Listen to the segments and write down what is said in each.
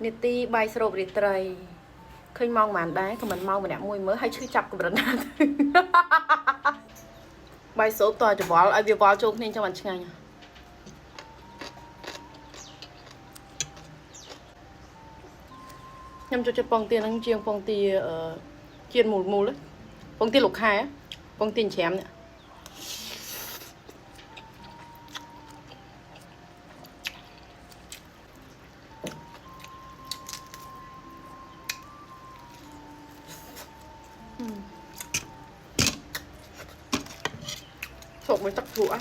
นิตี้ใบสรุปริตรเคยมองหมันได้ก็มันมองมาเนี่ยมวยเมื่อให้ชื่อจับกับระนาใบโซตัวจะบอลไอเบียบอลโจกนี่จังหวัดเชียงใหม่ยำจะปองเตียนนั่งเชียงปองตีเจียนหมูเลยปองตีหลุกไข่ปองตีนแชมเนี่ยสกมันจักถั่ว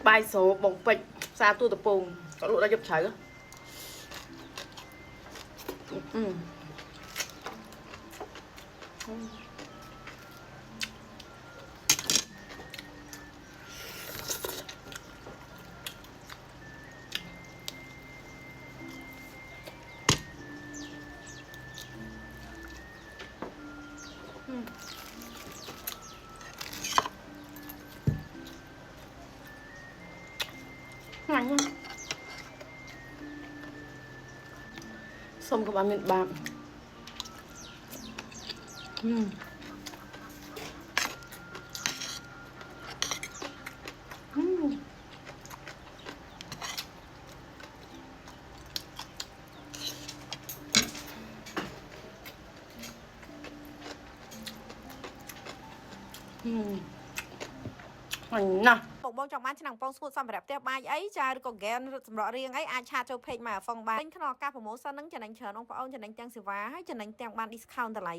ใบโซบงเป็ดซาตัวตะปูก็รู้ได้จับเฉยไงส้มกับบะหมี่บางน่ะบอกบอกจากบ้านฉันนั่งปองสูตรสำหรับเตี้ยใบไอ้จ่าหรือก็แกนสำหรับเรียงไอ้อาชาโจเพลงมาฟังบ้านเป็นขนมกาผมโมซันนั่งจะนั่งเชิญน้องพ่ออ้นจะนั่งจังสิวาให้จะนั่งแต่งบ้านดิสคาวน์แต่ไหล